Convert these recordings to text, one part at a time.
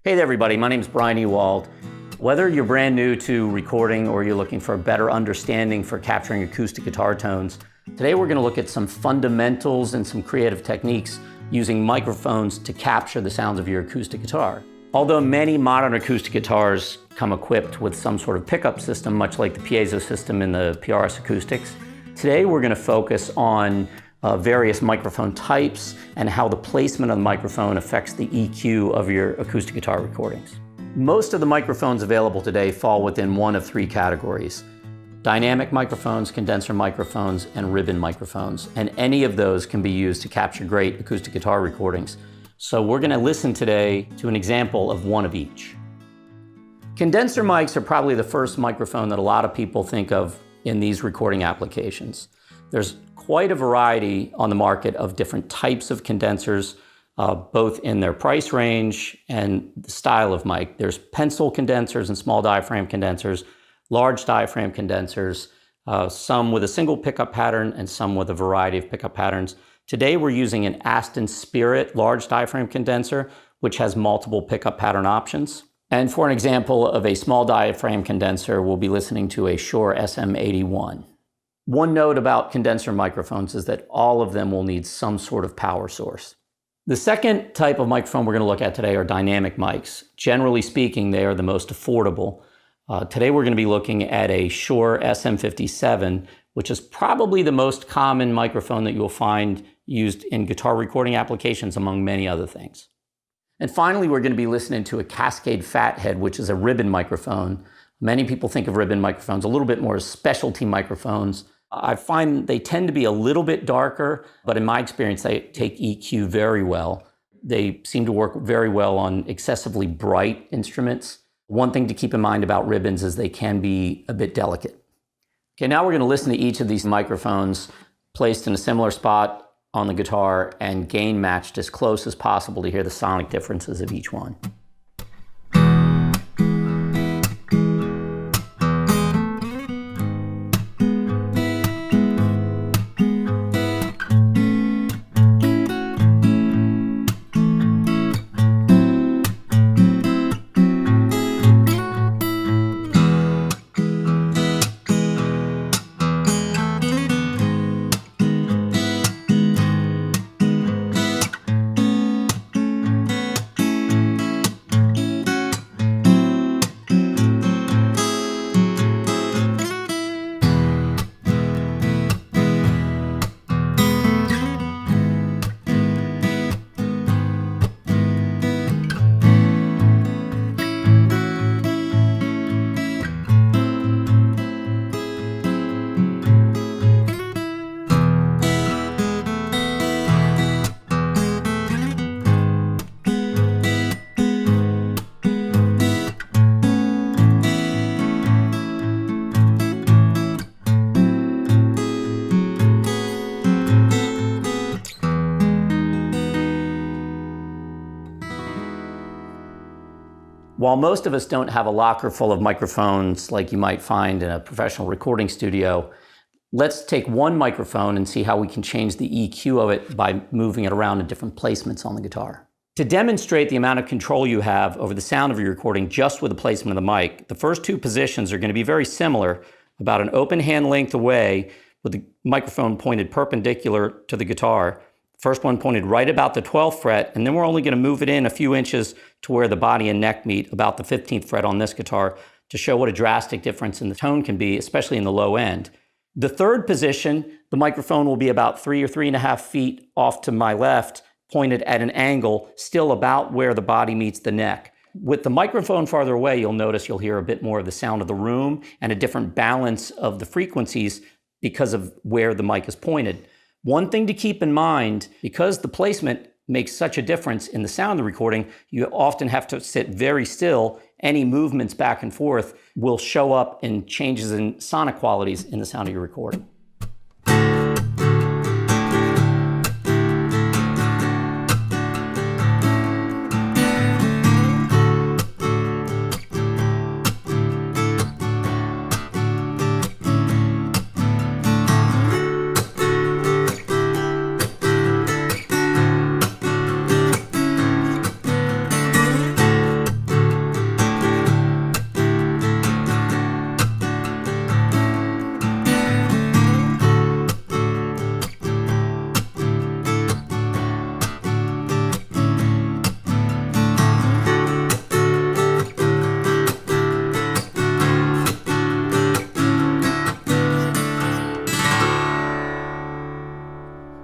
Hey there everybody, my name is Brian Ewald. Whether you're brand new to recording or you're looking for a better understanding for capturing acoustic guitar tones, today we're going to look at some fundamentals and some creative techniques using microphones to capture the sounds of your acoustic guitar. Although many modern acoustic guitars come equipped with some sort of pickup system, much like the piezo system in the PRS acoustics, today we're going to focus on various microphone types and how the placement of the microphone affects the EQ of your acoustic guitar recordings. Most of the microphones available today fall within one of three categories: dynamic microphones, condenser microphones, and ribbon microphones. And any of those can be used to capture great acoustic guitar recordings. So we're going to listen today to an example of one of each. Condenser mics are probably the first microphone that a lot of people think of in these recording applications. There's quite a variety on the market of different types of condensers, both in their price range and the style of mic. There's pencil condensers and small diaphragm condensers, large diaphragm condensers, some with a single pickup pattern and some with a variety of pickup patterns. Today we're using an Aston Spirit large diaphragm condenser, which has multiple pickup pattern options. And for an example of a small diaphragm condenser, we'll be listening to a Shure SM81. One note about condenser microphones is that all of them will need some sort of power source. The second type of microphone we're going to look at today are dynamic mics. Generally speaking, they are the most affordable. Today we're going to be looking at a Shure SM57, which is probably the most common microphone that you'll find used in guitar recording applications, among many other things. And finally, we're going to be listening to a Cascade Fathead, which is a ribbon microphone. Many people think of ribbon microphones a little bit more as specialty microphones. I find they tend to be a little bit darker, but in my experience, they take EQ very well. They seem to work very well on excessively bright instruments. One thing to keep in mind about ribbons is they can be a bit delicate. Okay, now we're going to listen to each of these microphones placed in a similar spot on the guitar and gain matched as close as possible to hear the sonic differences of each one. While most of us don't have a locker full of microphones like you might find in a professional recording studio, let's take one microphone and see how we can change the EQ of it by moving it around in different placements on the guitar. To demonstrate the amount of control you have over the sound of your recording just with the placement of the mic, the first two positions are going to be very similar, about an open hand length away with the microphone pointed perpendicular to the guitar. First one pointed right about the 12th fret, and then we're only going to move it in a few inches to where the body and neck meet, about the 15th fret on this guitar, to show what a drastic difference in the tone can be, especially in the low end. The third position, the microphone will be about 3 or 3.5 feet off to my left, pointed at an angle, still about where the body meets the neck. With the microphone farther away, you'll hear a bit more of the sound of the room and a different balance of the frequencies because of where the mic is pointed. One thing to keep in mind, because the placement makes such a difference in the sound of the recording, you often have to sit very still. Any movements back and forth will show up in changes in sonic qualities in the sound of your recording.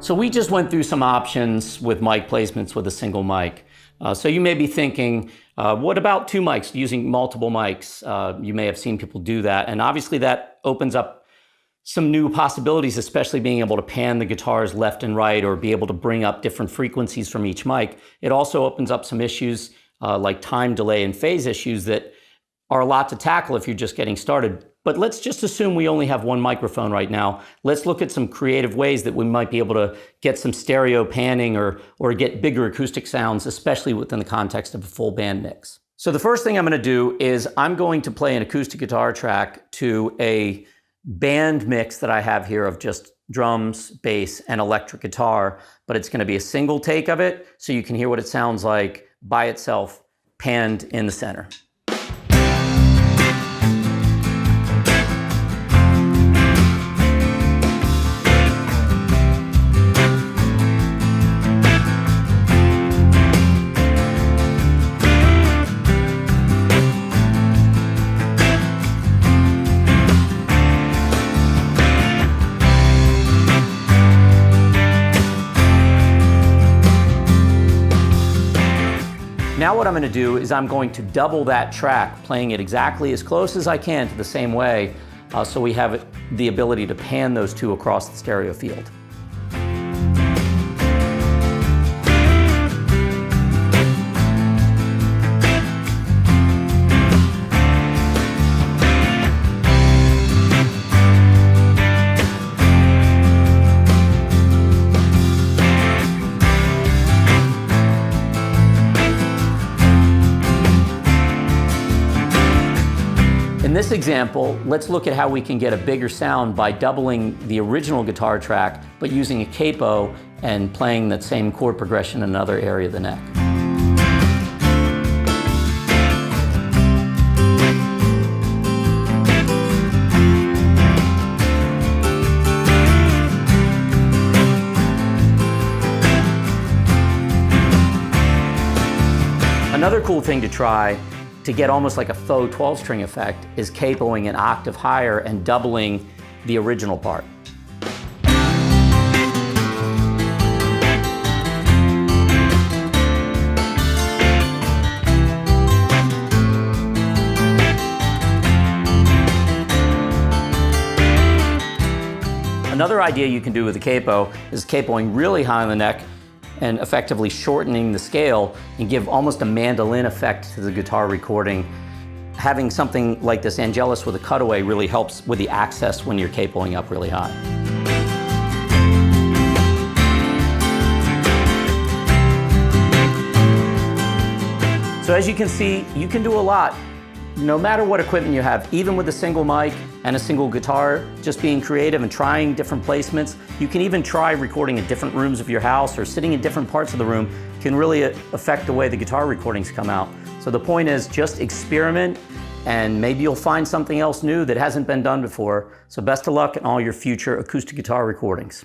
So we just went through some options with mic placements with a single mic. So you may be thinking, what about two mics, using multiple mics? You may have seen people do that. And obviously that opens up some new possibilities, especially being able to pan the guitars left and right or be able to bring up different frequencies from each mic. It also opens up some issues like time delay and phase issues that are a lot to tackle if you're just getting started. But let's just assume we only have one microphone right now. Let's look at some creative ways that we might be able to get some stereo panning or get bigger acoustic sounds, especially within the context of a full band mix. So the first thing I'm going to do is I'm going to play an acoustic guitar track to a band mix that I have here of just drums, bass, and electric guitar, but it's going to be a single take of it so you can hear what it sounds like by itself, panned in the center. Now what I'm going to do is I'm going to double that track, playing it exactly as close as I can to the same way, so we have the ability to pan those two across the stereo field. In this example, let's look at how we can get a bigger sound by doubling the original guitar track, but using a capo and playing that same chord progression in another area of the neck. Another cool thing to try to get almost like a faux 12-string effect is capoing an octave higher and doubling the original part. Another idea you can do with a capo is capoing really high on the neck and effectively shortening the scale and give almost a mandolin effect to the guitar recording. Having something like this Angelus with a cutaway really helps with the access when you're capoing up really high. So as you can see, you can do a lot, no matter what equipment you have, even with a single mic and a single guitar, just being creative and trying different placements. You can even try recording in different rooms of your house or sitting in different parts of the room can really affect the way the guitar recordings come out. So the point is just experiment and maybe you'll find something else new that hasn't been done before. So best of luck in all your future acoustic guitar recordings.